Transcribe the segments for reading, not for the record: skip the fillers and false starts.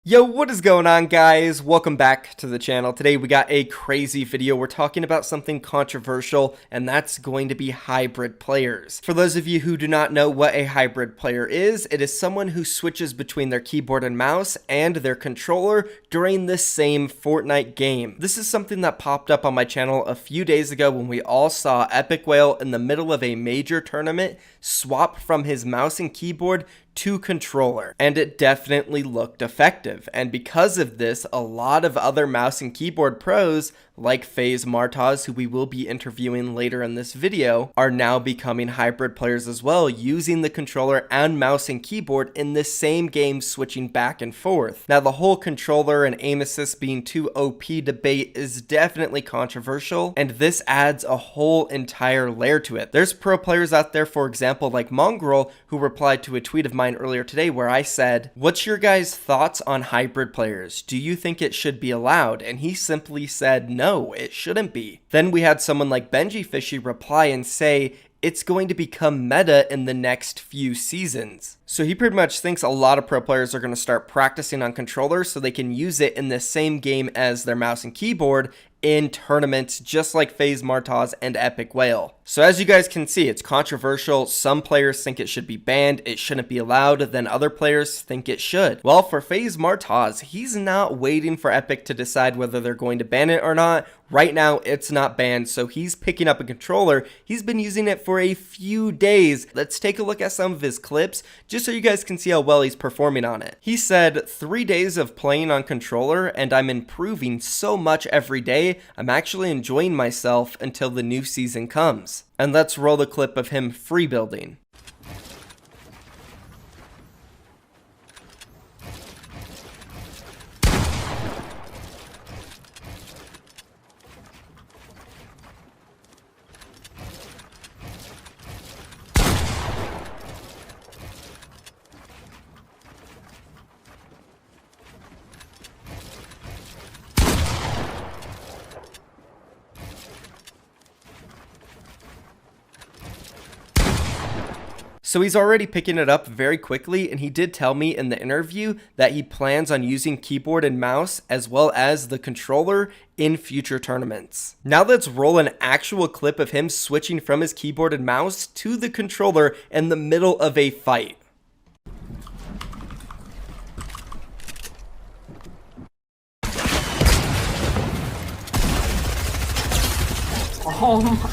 Yo, what is going on, guys? Welcome back to the channel. Today we got a crazy video. We're talking about something controversial, and that's going to be hybrid players. For those of you who do not know what a hybrid player is, it is someone who switches between their keyboard and mouse and their controller during the same Fortnite game. This is something that popped up on my channel a few days ago when we all saw Epic Whale in the middle of a major tournament swap from his mouse and keyboard to controller, and it definitely looked effective. And because of this, a lot of other mouse and keyboard pros like FaZe Mongraal, who we will be interviewing later in this video, are now becoming hybrid players as well, using the controller and mouse and keyboard in the same game, switching back and forth. Now, the whole controller and aim assist being too OP debate is definitely controversial, and this adds a whole entire layer to it. There's pro players out there, for example, like Mongraal, who replied to a tweet of mine earlier today where I said, "What's your guys' thoughts on hybrid players? Do you think it should be allowed?" And he simply said, no, it shouldn't be. Then we had someone like Benji Fishy reply and say, it's going to become meta in the next few seasons. So he pretty much thinks a lot of pro players are going to start practicing on controllers so they can use it in the same game as their mouse and keyboard in tournaments, just like FaZe Mongraal and Epic Whale. So as you guys can see, it's controversial. Some players think it should be banned, it shouldn't be allowed, then other players think it should. Well, for FaZe Mongraal, he's not waiting for Epic to decide whether they're going to ban it or not. Right now, it's not banned, so he's picking up a controller. He's been using it for a few days. Let's take a look at some of his clips, just so you guys can see how well he's performing on it. He said, 3 days of playing on controller, and I'm improving so much every day. I'm actually enjoying myself until the new season comes. And let's roll the clip of him free building. So he's already picking it up very quickly, and he did tell me in the interview that he plans on using keyboard and mouse as well as the controller in future tournaments. Now let's roll an actual clip of him switching from his keyboard and mouse to the controller in the middle of a fight. Oh my.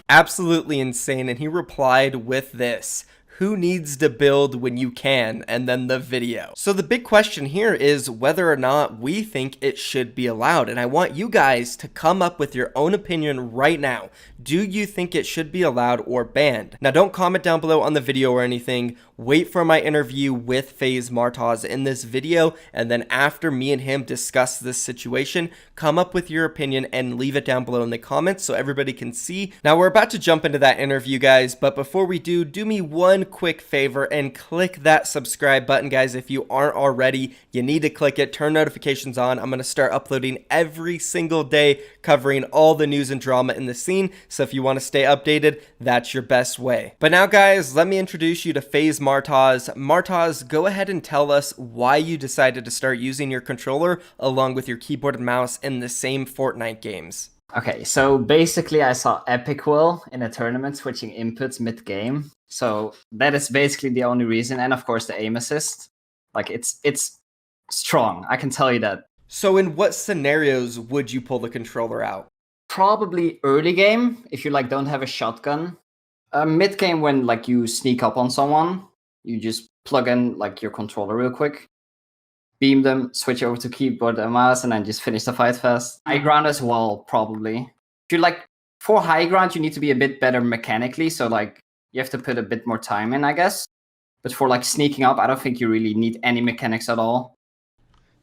Absolutely insane, and he replied with this: who needs to build when you can? And then the video. So the big question here is whether or not we think it should be allowed, and I want you guys to come up with your own opinion right now. Do you think it should be allowed or banned? Now, don't comment down below on the video or anything. Wait for my interview with FaZe Mongraal in this video, and then after me and him discuss this situation, come up with your opinion and leave it down below in the comments so everybody can see. Now, we're about to jump into that interview, guys, but before we do me one quick favor and click that subscribe button, guys. If you aren't already, you need to click it, turn notifications on. I'm going to start uploading every single day, covering all the news and drama in the scene. So if you want to stay updated, that's your best way. But now, guys, let me introduce you to FaZe Mongraal. Mongraal, go ahead and tell us why you decided to start using your controller along with your keyboard and mouse in the same Fortnite games. Okay, so basically I saw Epic Whale in a tournament switching inputs mid-game. So that is basically the only reason. And of course the aim assist. Like it's strong, I can tell you that. So in what scenarios would you pull the controller out? Probably early game, if you like don't have a shotgun. Mid-game when like you sneak up on someone, you just plug in like your controller real quick, beam them, switch over to keyboard and mouse, and then just finish the fight fast. High ground as well, probably. If you like, for high ground, you need to be a bit better mechanically, so like you have to put a bit more time in, I guess. But for like sneaking up, I don't think you really need any mechanics at all.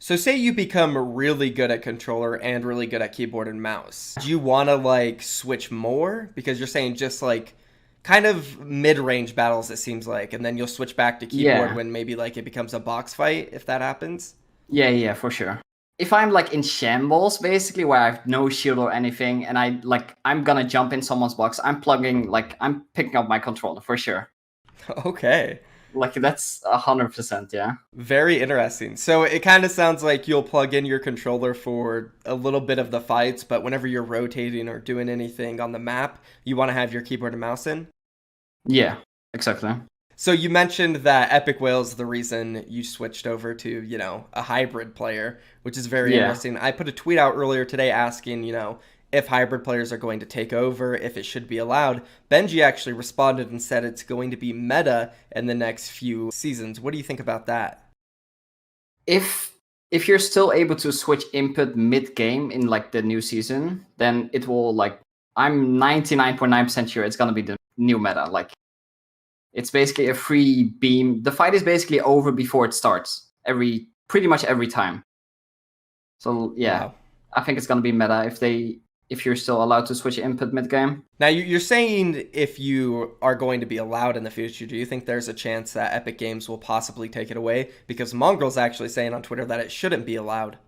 So say you become really good at controller and really good at keyboard and mouse. Do you want to like switch more? Because you're saying just like kind of mid-range battles, it seems like, and then you'll switch back to keyboard when maybe like it becomes a box fight, if that happens. Yeah, for sure. If I'm like in shambles, basically, where I have no shield or anything, and I'm gonna jump in someone's box, I'm picking up my controller for sure. Okay. Like that's 100%. Yeah. Very interesting. So it kind of sounds like you'll plug in your controller for a little bit of the fights, but whenever you're rotating or doing anything on the map, you want to have your keyboard and mouse in. Yeah. Exactly. So you mentioned that Epic Whale's the reason you switched over to, a hybrid player, which is very Yeah. interesting. I put a tweet out earlier today asking, if hybrid players are going to take over, if it should be allowed. Benji actually responded and said it's going to be meta in the next few seasons. What do you think about that? If if you're still able to switch input mid game in like the new season, then it will like I'm 99.9% sure it's gonna be the new meta. Like it's basically a free beam. The fight is basically over before it starts. Pretty much every time. So yeah, Wow. I think it's gonna be meta if you're still allowed to switch input mid game. Now, you're saying if you are going to be allowed in the future, do you think there's a chance that Epic Games will possibly take it away? Because Mongraal's actually saying on Twitter that it shouldn't be allowed.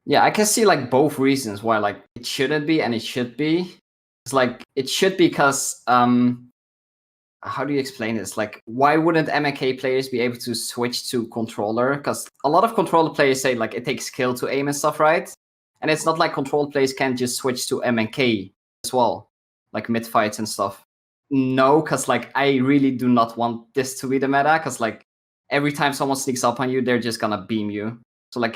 Yeah, I can see like both reasons why like it shouldn't be and it should be. It's like it should be because how do you explain this? Like, why wouldn't MNK players be able to switch to controller? Because a lot of controller players say like it takes skill to aim and stuff, right? And it's not like controller players can just switch to MNK as well, like mid fights and stuff. No, because like I really do not want this to be the meta. Because like every time someone sneaks up on you, they're just gonna beam you. So like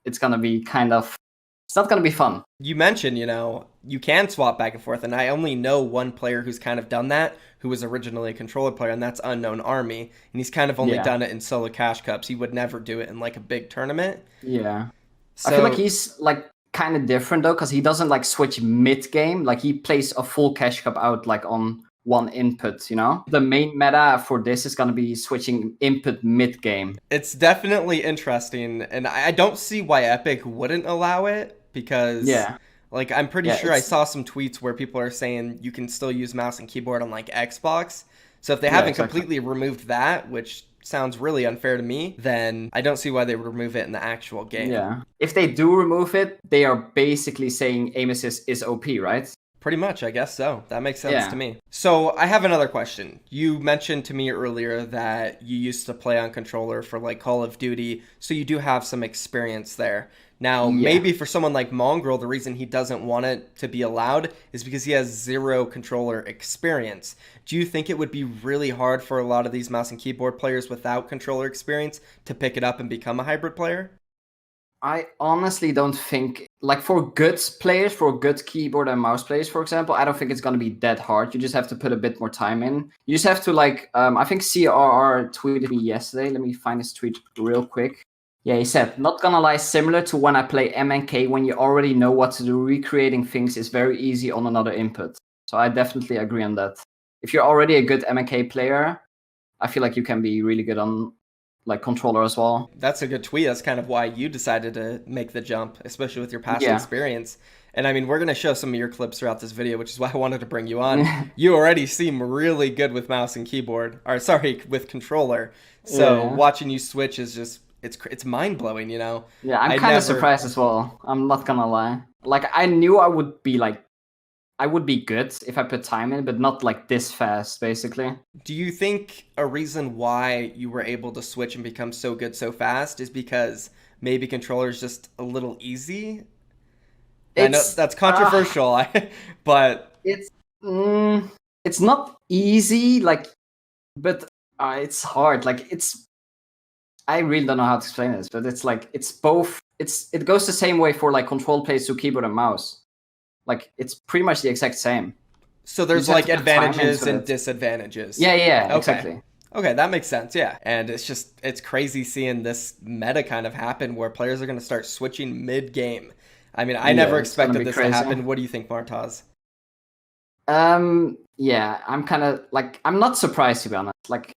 it's gonna be it's not gonna be fun. You mentioned, you can swap back and forth, and I only know one player who's kind of done that, who was originally a controller player, and that's Unknown Army. And he's kind of only Yeah. done it in solo cash cups. He would never do it in like a big tournament. Yeah. So I feel like he's like kind of different though, because he doesn't like switch mid game. Like he plays a full cash cup out like on one input, you know? The main meta for this is gonna be switching input mid game. it's definitely interesting, and I don't see why Epic wouldn't allow it because, Yeah. like, I'm pretty Yeah, sure I it's saw some tweets where people are saying you can still use mouse and keyboard on like Xbox. So if they Yeah, haven't exactly. completely removed that, which sounds really unfair to me, then I don't see why they would remove it in the actual game. Yeah. If they do remove it, they are basically saying aim assist is OP, right? Pretty much, I guess so. That makes sense Yeah. to me. So I have another question. You mentioned to me earlier that you used to play on controller for like Call of Duty, so you do have some experience there. Now, Yeah. maybe for someone like Mongrel, the reason he doesn't want it to be allowed is because he has zero controller experience. Do you think it would be really hard for a lot of these mouse and keyboard players without controller experience to pick it up and become a hybrid player? I honestly don't think, like for good players, for good keyboard and mouse players, for example, I don't think it's gonna be that hard. You just have to put a bit more time in. You just have to like, I think CRR tweeted me yesterday. Let me find his tweet real quick. Yeah, he said, not gonna lie, similar to when I play MNK, when you already know what to do, recreating things is very easy on another input. So I definitely agree on that. If you're already a good MNK player, I feel like you can be really good on like controller as well. That's a good tweet. That's kind of why you decided to make the jump, especially with your past Yeah. experience. And I mean, we're going to show some of your clips throughout this video, which is why I wanted to bring you on. You already seem really good with mouse and keyboard, or sorry, with controller. So Yeah. watching you switch is just, it's mind-blowing, you know? Yeah, I'm I kind of never- surprised as well. I'm not gonna lie. Like I knew I would be good if I put time in, but not like this fast, basically. Do you think a reason why you were able to switch and become so good so fast is because maybe controller is just a little easy? I know that's controversial, but it's it's not easy, like, but it's hard. Like I really don't know how to explain this, but it's like it's both. It goes the same way for like control plays to keyboard and mouse. Like it's pretty much the exact same. so there's just have like to put time advantages into and it. disadvantages. Yeah, Okay. exactly. Okay, that makes sense. Yeah. And it's crazy seeing this meta kind of happen where players are going to start switching mid-game. I mean, I never it's gonna expected be this crazy. to happen. What do you think, Martaz? Yeah, I'm kind of like I'm not surprised to be honest. Like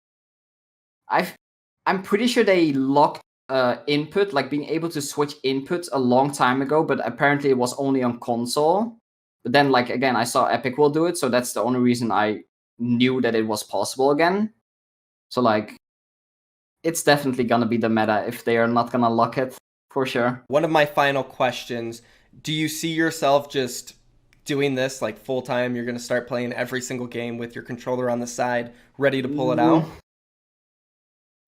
I'm pretty sure they locked input, like being able to switch inputs a long time ago, but apparently it was only on console. But then like again, I saw Epic will do it, so that's the only reason I knew that it was possible again. So like it's definitely gonna be the meta if they are not gonna lock it, for sure. One of my final questions, do you see yourself just doing this like full time? You're going to start playing every single game with your controller on the side, ready to pull it out?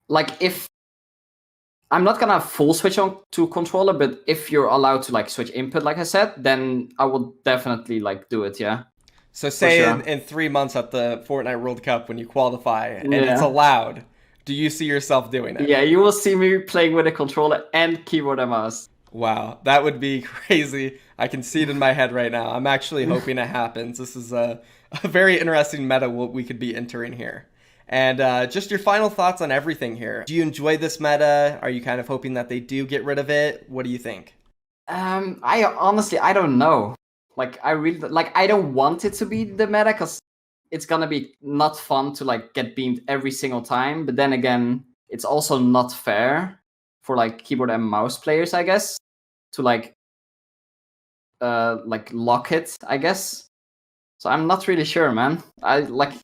like if I'm not gonna full switch on to controller, but if you're allowed to like switch input, like I said, then I will definitely like do it. Yeah, So for say sure. in 3 months at the Fortnite World Cup when you qualify and it's Yeah, allowed, do you see yourself doing it? yeah. You will see me playing with a controller and keyboard and mouse. Wow, that would be crazy. I can see it in my head right now. I'm actually hoping it happens. This is a very interesting meta what we could be entering here. And just your final thoughts on everything here. Do you enjoy this meta? Are you kind of hoping that they do get rid of it? What do you think? I honestly I don't know. Like I really like I don't want it to be the meta because it's gonna be not fun to like get beamed every single time. But then again, it's also not fair for like keyboard and mouse players, I guess, to like lock it, I guess. So I'm not really sure, man. I like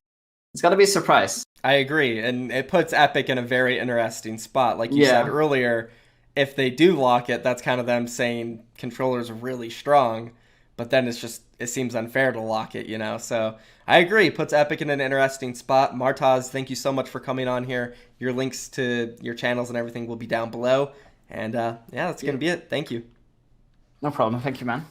it's gonna be a surprise. I agree, and it puts Epic in a very interesting spot. Like you said Yeah. earlier, if they do lock it, that's kind of them saying controllers are really strong, but then it seems unfair to lock it, you know? So I agree, puts Epic in an interesting spot. Martaz, thank you so much for coming on here. Your links to your channels and everything will be down below. And yeah, that's Yeah. going to be it. Thank you. No problem. Thank you, man.